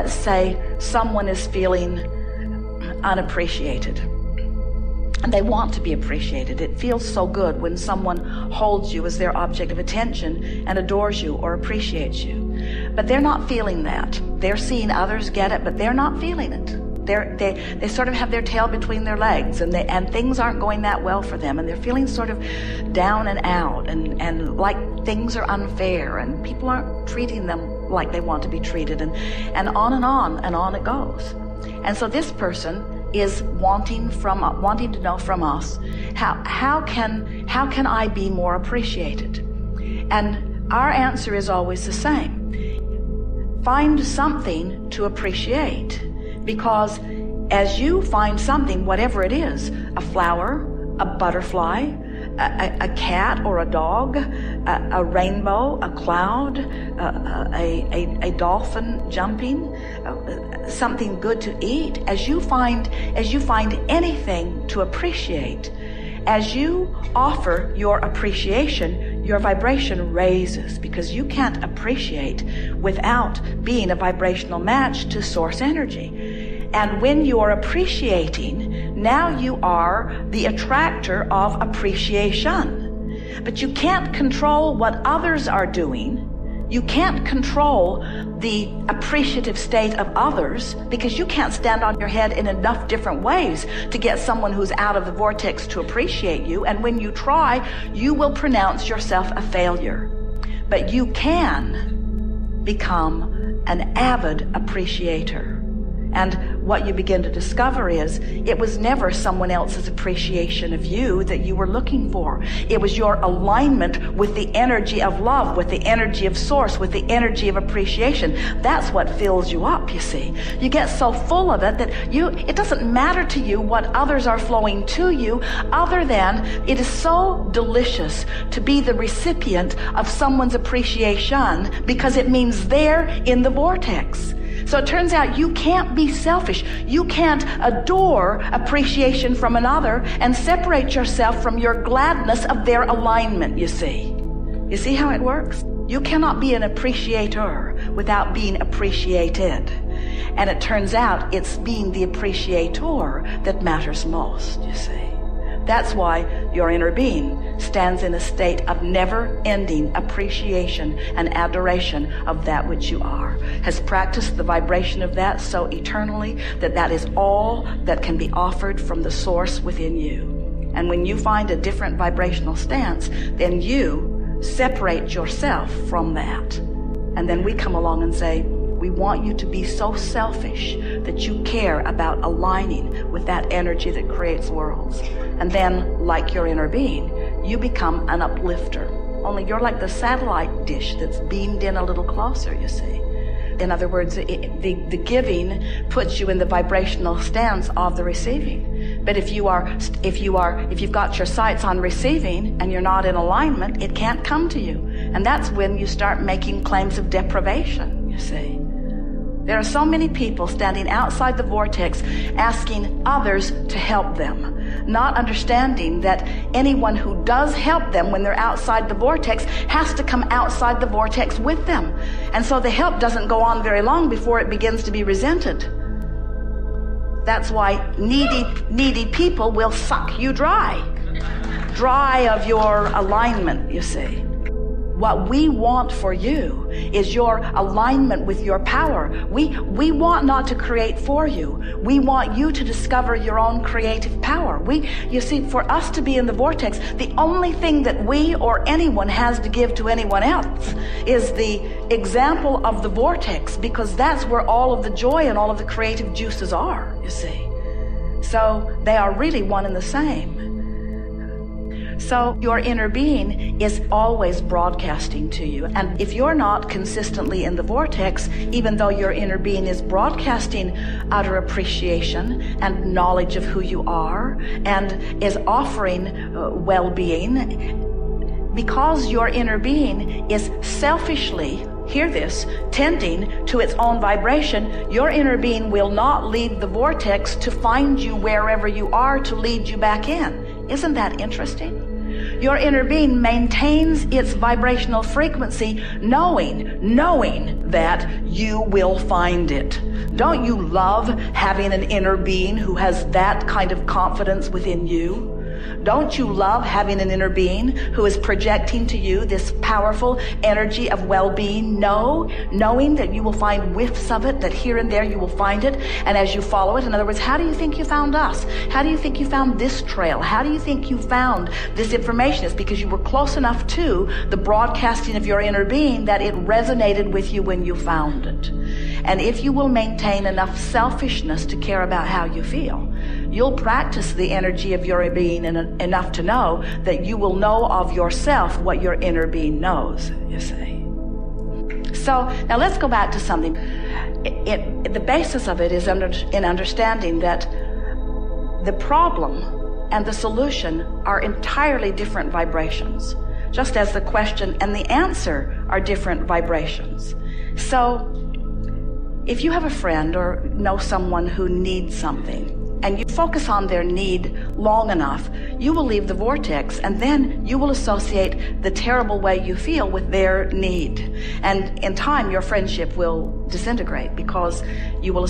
let's say someone is feeling unappreciated. And they want to be appreciated. It feels so good when someone holds you as their object of attention and adores you or appreciates you. But they're not feeling that. They're seeing others get it, but they're not feeling it. They sort of have their tail between their legs, and things aren't going that well for them, and they're feeling sort of down and out, and like things are unfair, and people aren't treating them like they want to be treated, and on it goes. And so this person is wanting to know from us, how can I be more appreciated? And our answer is always the same. Find something to appreciate, because as you find something, whatever it is, a flower, a butterfly, a cat or a dog, a rainbow, a cloud, a dolphin jumping, something good to eat, as you find anything to appreciate, as you offer your appreciation, your vibration raises, because you can't appreciate without being a vibrational match to source energy. And when you're appreciating, now you are the attractor of appreciation. But you can't control what others are doing. You can't control the appreciative state of others, because you can't stand on your head in enough different ways to get someone who's out of the vortex to appreciate you. And when you try, you will pronounce yourself a failure. But you can become an avid appreciator. And what you begin to discover is it was never someone else's appreciation of you that you were looking for. It was your alignment with the energy of love, with the energy of source, with the energy of appreciation. That's what fills you up, you see. You get so full of it that it doesn't matter to you what others are flowing to you, other than it is so delicious to be the recipient of someone's appreciation, because it means they're in the vortex. So it turns out you can't be selfish. You can't adore appreciation from another and separate yourself from your gladness of their alignment, you see. You see how it works? You cannot be an appreciator without being appreciated. And it turns out it's being the appreciator that matters most, you see. That's why your inner being stands in a state of never-ending appreciation and adoration of that which you are, has practiced the vibration of that so eternally that that is all that can be offered from the source within you. And when you find a different vibrational stance, then you separate yourself from that. And then we come along and say, we want you to be so selfish that you care about aligning with that energy that creates worlds. And then, like your inner being, you become an uplifter. Only you're like the satellite dish that's beamed in a little closer, you see. In other words, the giving puts you in the vibrational stance of the receiving. But if you've got your sights on receiving and you're not in alignment, it can't come to you. And that's when you start making claims of deprivation, you see. There are so many people standing outside the vortex asking others to help them, not understanding that anyone who does help them when they're outside the vortex has to come outside the vortex with them. And so the help doesn't go on very long before it begins to be resented. That's why needy people will suck you dry of your alignment, you see. What we want for you is your alignment with your power. We want not to create for you. We want you to discover your own creative power. You see, for us to be in the vortex, the only thing that we or anyone has to give to anyone else is the example of the vortex, because that's where all of the joy and all of the creative juices are, you see. So they are really one and the same. So your inner being is always broadcasting to you. And if you're not consistently in the vortex, even though your inner being is broadcasting utter appreciation and knowledge of who you are and is offering well-being, because your inner being is selfishly, hear this, tending to its own vibration, your inner being will not leave the vortex to find you wherever you are to lead you back in. Isn't that interesting? Your inner being maintains its vibrational frequency knowing that you will find it. Don't you love having an inner being who has that kind of confidence within you? Don't you love having an inner being who is projecting to you this powerful energy of well-being, knowing that you will find whiffs of it, that here and there you will find it, and as you follow it, in other words, how do you think you found us? How do you think you found this trail? How do you think you found this information? It's because you were close enough to the broadcasting of your inner being that it resonated with you when you found it. And if you will maintain enough selfishness to care about how you feel, you'll practice the energy of your being enough to know that you will know of yourself what your inner being knows, you see. So now let's go back to something. The basis of it is in understanding that the problem and the solution are entirely different vibrations, just as the question and the answer are different vibrations. So if you have a friend or know someone who needs something, and you focus on their need long enough, you will leave the vortex, and then you will associate the terrible way you feel with their need. And in time, your friendship will disintegrate because you will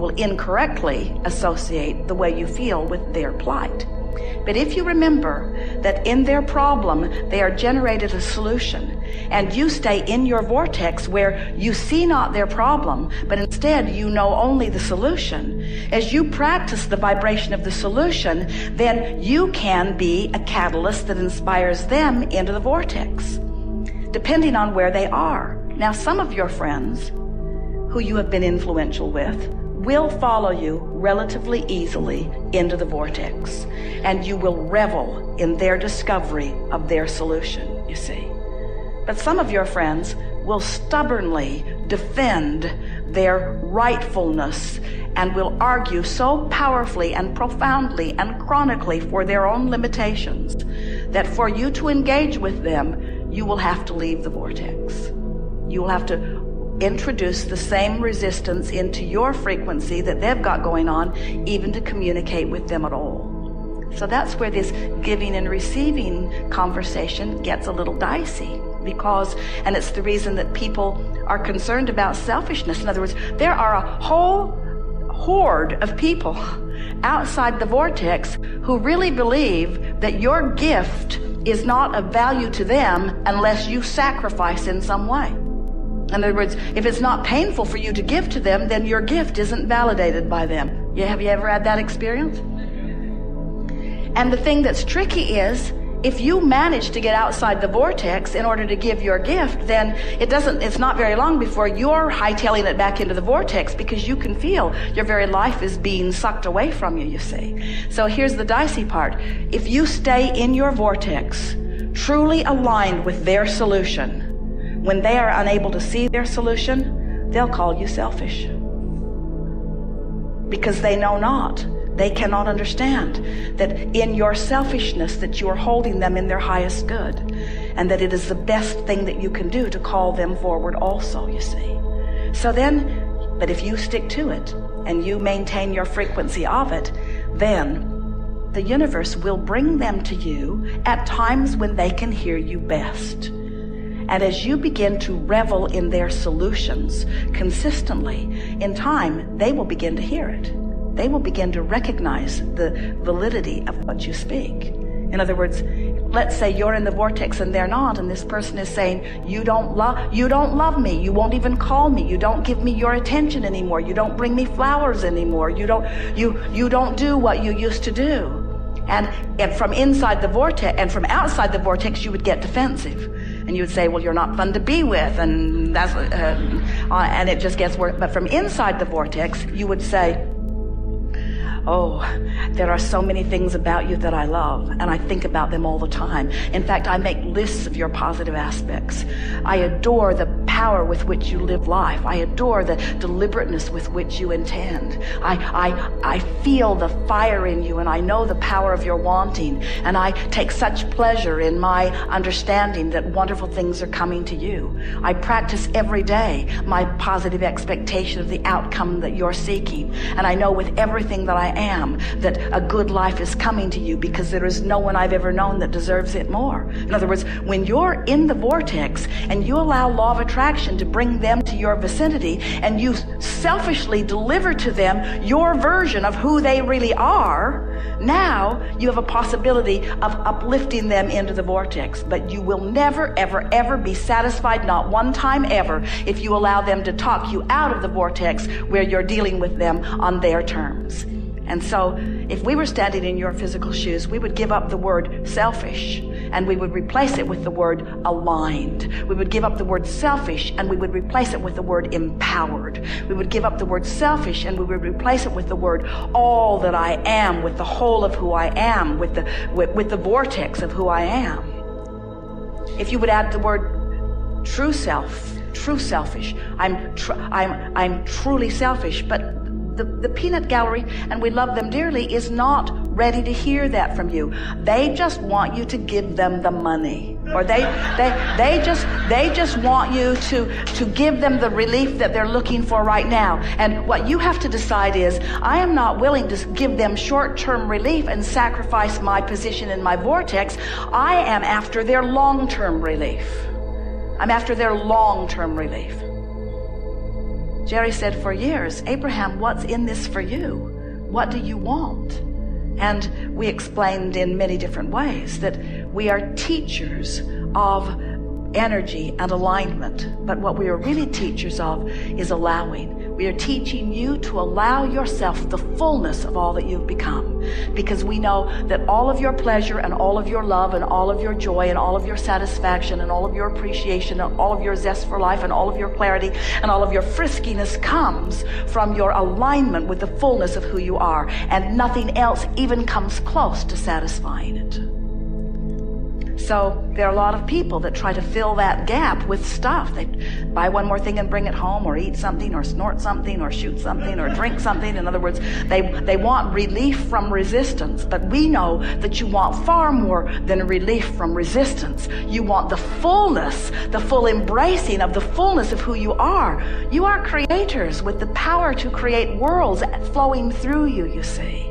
incorrectly associate the way you feel with their plight. But if you remember that in their problem, they are generated a solution, and you stay in your vortex where you see not their problem, but instead you know only the solution, as you practice the vibration of the solution, then you can be a catalyst that inspires them into the vortex, depending on where they are. Now, some of your friends who you have been influential with will follow you relatively easily into the vortex, and you will revel in their discovery of their solution, you see. But some of your friends will stubbornly defend their rightfulness and will argue so powerfully and profoundly and chronically for their own limitations that for you to engage with them, you will have to leave the vortex. You will have to introduce the same resistance into your frequency that they've got going on, even to communicate with them at all. So that's where this giving and receiving conversation gets a little dicey, because, and it's the reason that people are concerned about selfishness. In other words, there are a whole horde of people outside the vortex who really believe that your gift is not of value to them unless you sacrifice in some way. In other words, if it's not painful for you to give to them, then your gift isn't validated by them. Have you ever had that experience? And the thing that's tricky is, if you manage to get outside the vortex in order to give your gift, then it's not very long before you're hightailing it back into the vortex, because you can feel your very life is being sucked away from you, you see. So here's the dicey part. If you stay in your vortex, truly aligned with their solution, when they are unable to see their solution, they'll call you selfish. Because they know not, they cannot understand that in your selfishness that you are holding them in their highest good, and that it is the best thing that you can do to call them forward also, you see. So then, but if you stick to it, and you maintain your frequency of it, then the universe will bring them to you at times when they can hear you best. And as you begin to revel in their solutions consistently, in time, they will begin to hear it. They will begin to recognize the validity of what you speak. In other words, let's say you're in the vortex and they're not, and this person is saying, you don't love me, you won't even call me, you don't give me your attention anymore, you don't bring me flowers anymore, you don't do what you used to do. And from inside the vortex and from outside the vortex, you would get defensive. And you would say, well, you're not fun to be with, and that's and it just gets worse. But from inside the vortex, you would say, oh, there are so many things about you that I love, and I think about them all the time. In fact, I make lists of your positive aspects. I adore the power with which you live life. I adore the deliberateness with which you intend. I feel the fire in you, and I know the power of your wanting, and I take such pleasure in my understanding that wonderful things are coming to you. I practice every day my positive expectation of the outcome that you're seeking, and I know with everything that I am that a good life is coming to you, because there is no one I've ever known that deserves it more. In other words, when you're in the vortex and you allow law of attraction to bring them to your vicinity, and you selfishly deliver to them your version of who they really are, now you have a possibility of uplifting them into the vortex. But you will never, ever, ever be satisfied, not one time ever, if you allow them to talk you out of the vortex where you're dealing with them on their terms. And so if we were standing in your physical shoes, we would give up the word selfish and we would replace it with the word aligned. We would give up the word selfish and we would replace it with the word empowered. We would give up the word selfish and we would replace it with the word all that I am, with the whole of who I am, with the vortex of who I am. If you would add the word true self, true selfish, I'm truly selfish, but the peanut gallery, and we love them dearly, is not ready to hear that from you. They just want you to give them the money, or they just want you to give them the relief that they're looking for right now. And what you have to decide is, I am not willing to give them short-term relief and sacrifice my position in my vortex. I am after their long-term relief. I'm after their long-term relief. Jerry said for years, Abraham, what's in this for you? What do you want? And we explained in many different ways that we are teachers of energy and alignment, but what we are really teachers of is allowing. We are teaching you to allow yourself the fullness of all that you've become, because we know that all of your pleasure and all of your love and all of your joy and all of your satisfaction and all of your appreciation and all of your zest for life and all of your clarity and all of your friskiness comes from your alignment with the fullness of who you are, and nothing else even comes close to satisfying it. So there are a lot of people that try to fill that gap with stuff. They buy one more thing and bring it home, or eat something, or snort something, or shoot something, or drink something. In other words, they want relief from resistance. But we know that you want far more than relief from resistance. You want the fullness, the full embracing of the fullness of who you are. You are creators with the power to create worlds flowing through you, you see.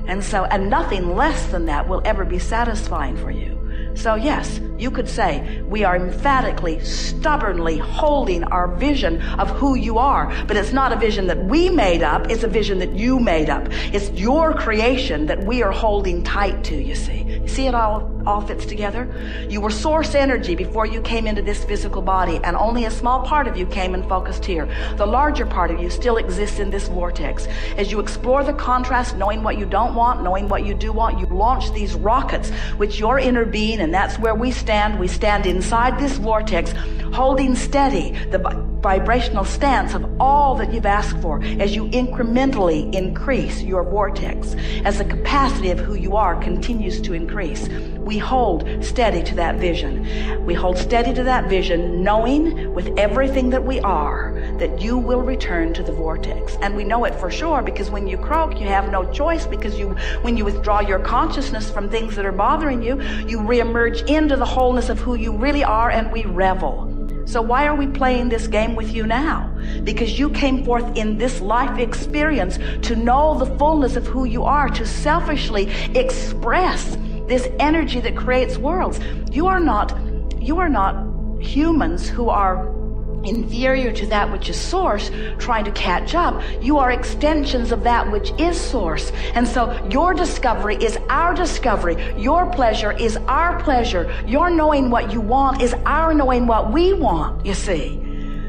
And nothing less than that will ever be satisfying for you. So yes, you could say we are emphatically, stubbornly holding our vision of who you are, but it's not a vision that we made up, it's a vision that you made up. It's your creation that we are holding tight to, you see. You see it all fits together? You were source energy before you came into this physical body, and only a small part of you came and focused here. The larger part of you still exists in this vortex. As you explore the contrast, knowing what you don't want, knowing what you do want, you launch these rockets, which your inner being, and that's where we stand. We stand inside this vortex, holding steady the vibrational stance of all that you've asked for as you incrementally increase your vortex. As the capacity of who you are continues to increase, we hold steady to that vision. We hold steady to that vision, knowing with everything that we are that you will return to the vortex. And we know it for sure, because when you croak, you have no choice, because when you withdraw your consciousness from things that are bothering you, you reemerge into the wholeness of who you really are, and we revel. So why are we playing this game with you now? Because you came forth in this life experience to know the fullness of who you are, to selfishly express this energy that creates worlds. You are not humans who are inferior to that which is source trying to catch up. You are extensions of that which is source. And so your discovery is our discovery. Your pleasure is our pleasure. Your knowing what you want is our knowing what we want, you see.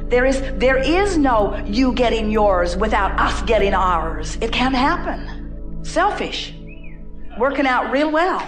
There is no you getting yours without us getting ours. It can't happen. Selfish. Working out real well.